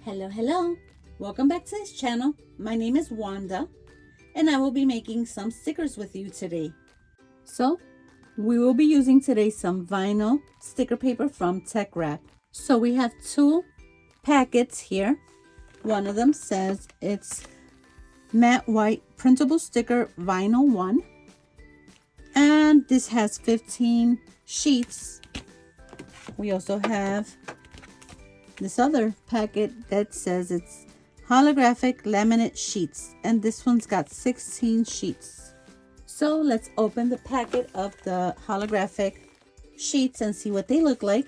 Hello. Welcome back to this channel. My name is Wanda and I will be making some stickers with you today. So we will be using today some vinyl sticker paper from TeckWrap. So we have two packets here. One of them says it's matte white printable sticker vinyl 1, and this has 15 sheets. We also have this other packet that says it's holographic laminate sheets, and this one's got 16 sheets. So let's open the packet of the holographic sheets and see what they look like.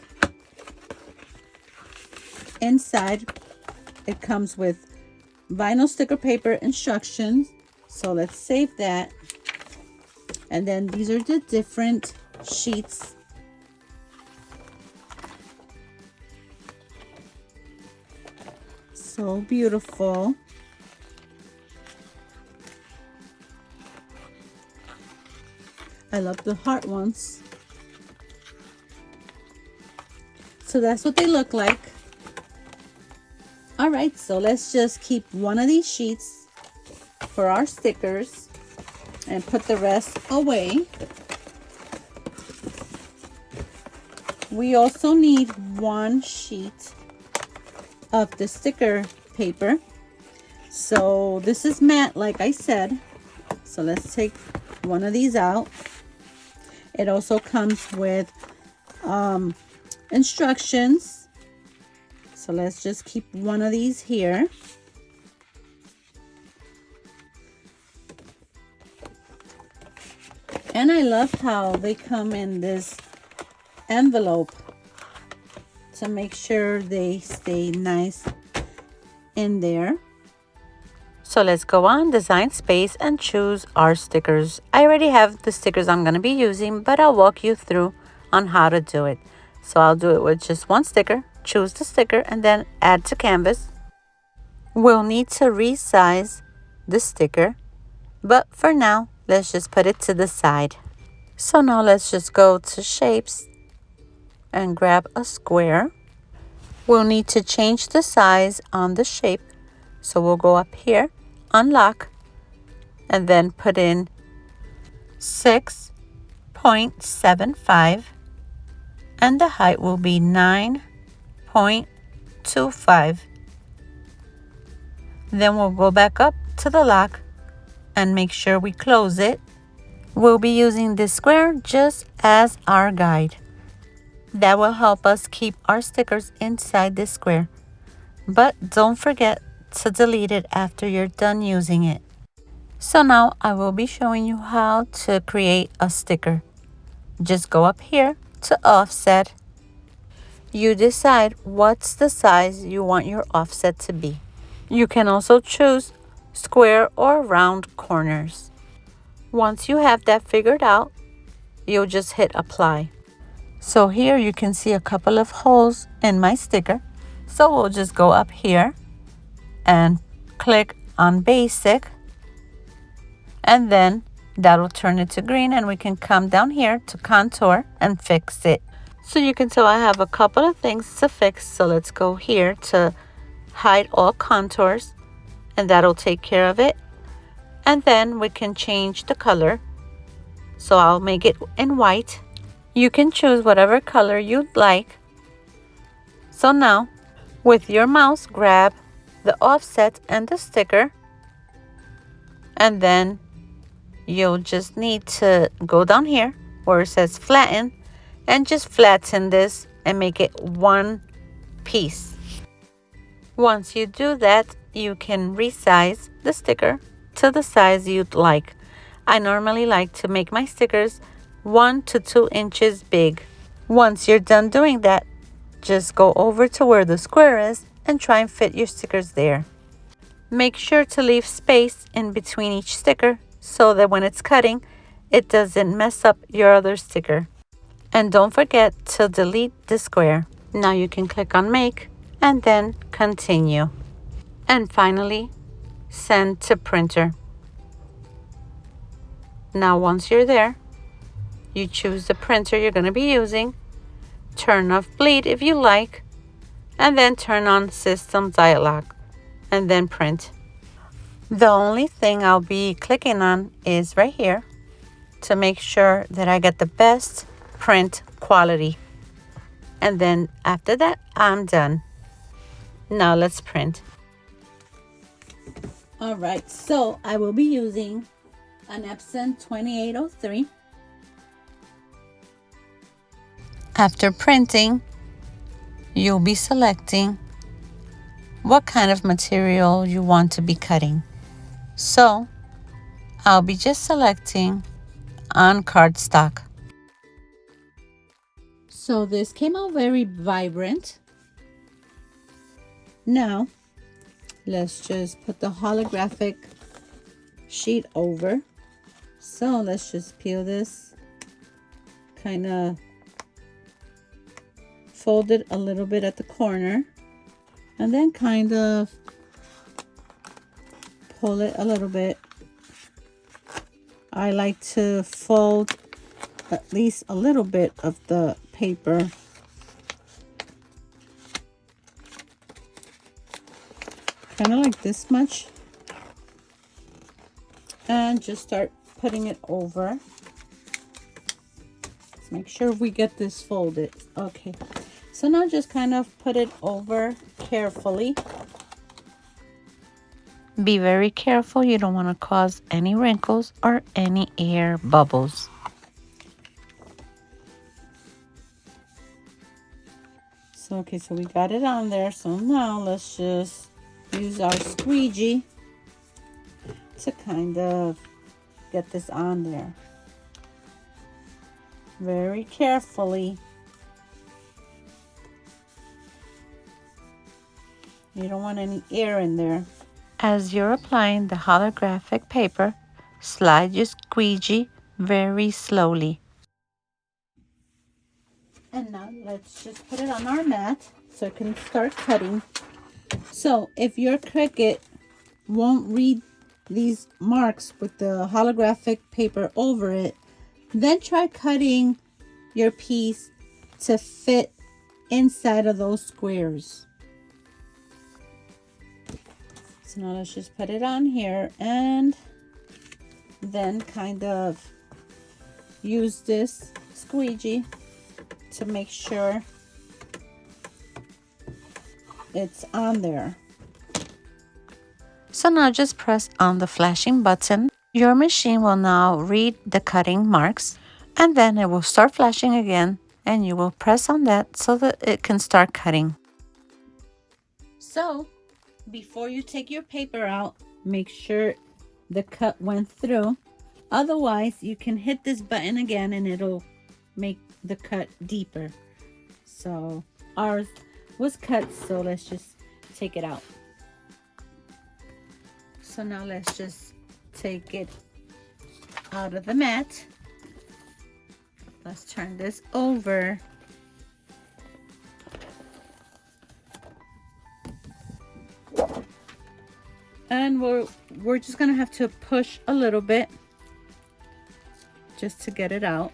Inside it comes with vinyl sticker paper instructions, so let's save that. And then these are the different sheets. So beautiful. I love the heart ones. So that's what they look like. All right, so let's just keep one of these sheets for our stickers and put the rest away. We also need one sheet of the sticker paper. So this is matte, like I said. So let's take one of these out. It also comes with instructions. So let's just keep one of these here. And I love how they come in this envelope to make sure they stay nice in there. So let's go on Design Space and choose our stickers. I already have the stickers I'm going to be using, but I'll walk you through on how to do it. So I'll do it with just one sticker, choose the sticker, and then add to canvas. We'll need to resize the sticker, but for now, let's just put it to the side. So now let's just go to Shapes and grab a square. We'll need to change the size on the shape. So we'll go up here, unlock, and then put in 6.75, and the height will be 9.25. Then we'll go back up to the lock and make sure we close it. We'll be using this square just as our guide. That will help us keep our stickers inside this square. But don't forget to delete it after you're done using it. So now I will be showing you how to create a sticker. Just go up here to offset. You decide what's the size you want your offset to be. You can also choose square or round corners. Once you have that figured out, you'll just hit apply. So here you can see a couple of holes in my sticker. So we'll just go up here and click on basic, and then that'll turn it to green, and we can come down here to contour and fix it. So you can tell I have a couple of things to fix. So let's go here to hide all contours, and that'll take care of it. And then we can change the color. So I'll make it in white. You can choose whatever color you'd like. So now with your mouse, grab the offset and the sticker, and then you'll just need to go down here where it says flatten and just flatten this and make it one piece. Once you do that, you can resize the sticker to the size you'd like. I normally like to make my stickers 1 to 2 inches big. Once you're done doing that, just go over to where the square is and try and fit your stickers there. Make sure to leave space in between each sticker so that when it's cutting, it doesn't mess up your other sticker. And don't forget to delete the square. Now you can click on Make and then Continue. And finally, Send to Printer. Now once you're there, you choose the printer you're going to be using, turn off bleed if you like, and then turn on System Dialog, and then Print. The only thing I'll be clicking on is right here to make sure that I get the best print quality. And then after that, I'm done. Now let's print. All right, so I will be using an Epson 2803. After printing, you'll be selecting what kind of material you want to be cutting. So I'll be just selecting on cardstock. So this came out very vibrant. Now let's just put the holographic sheet over. So let's just peel this, kind of fold it a little bit at the corner, and then kind of pull it a little bit. I like to fold at least a little bit of the paper. Kind of like this much. And just start putting it over. Let's make sure we get this folded. Okay. So now just kind of put it over carefully. Be very careful. You don't want to cause any wrinkles or any air bubbles. So, okay, so we got it on there. So now let's just use our squeegee to kind of get this on there. Very carefully. You don't want any air in there. As you're applying the holographic paper, slide your squeegee very slowly. And now let's just put it on our mat so it can start cutting. So if your Cricut won't read these marks with the holographic paper over it, then try cutting your piece to fit inside of those squares. So now let's just put it on here and then kind of use this squeegee to make sure it's on there. So now just press on the flashing button. Your machine will now read the cutting marks, and then it will start flashing again, and you will press on that so that it can start cutting. So before you take your paper out, make sure the cut went through. Otherwise, you can hit this button again and it'll make the cut deeper. So ours was cut, so let's just take it out. So now let's just take it out of the mat. Let's turn this over. And we're just gonna have to push a little bit just to get it out.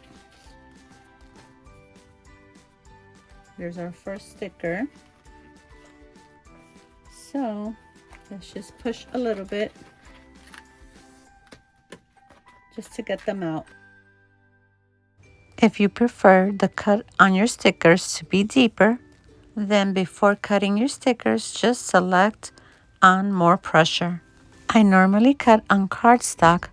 There's our first sticker. So let's just push a little bit just to get them out. If you prefer the cut on your stickers to be deeper, then before cutting your stickers, just select on more pressure. I normally cut on cardstock,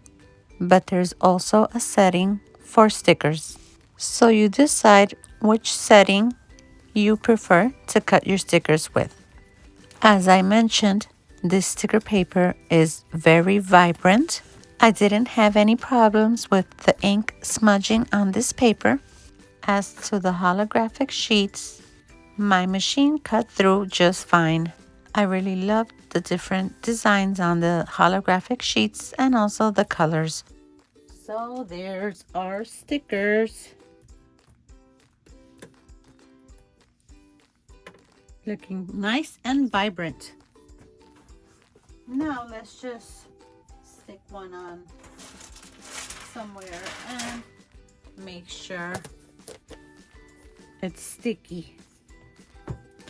but there's also a setting for stickers. So you decide which setting you prefer to cut your stickers with. As I mentioned, this sticker paper is very vibrant. I didn't have any problems with the ink smudging on this paper. As to the holographic sheets, my machine cut through just fine. I really loved the different designs on the holographic sheets and also the colors. So there's our stickers. Looking nice and vibrant. Now let's just stick one on somewhere and make sure it's sticky.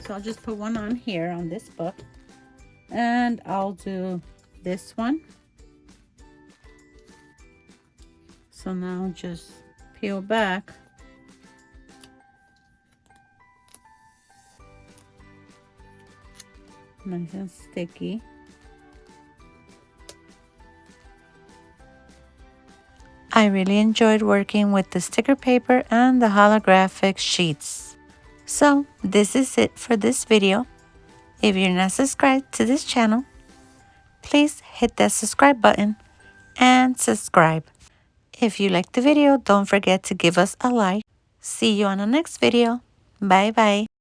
So I'll just put one on here on this book. And I'll do this one. So now just peel back. Nice and sticky. I really enjoyed working with the sticker paper and the holographic sheets. So this is it for this video. If you're not subscribed to this channel, please hit that subscribe button and subscribe. If you liked the video, don't forget to give us a like. See you on the next video. Bye bye.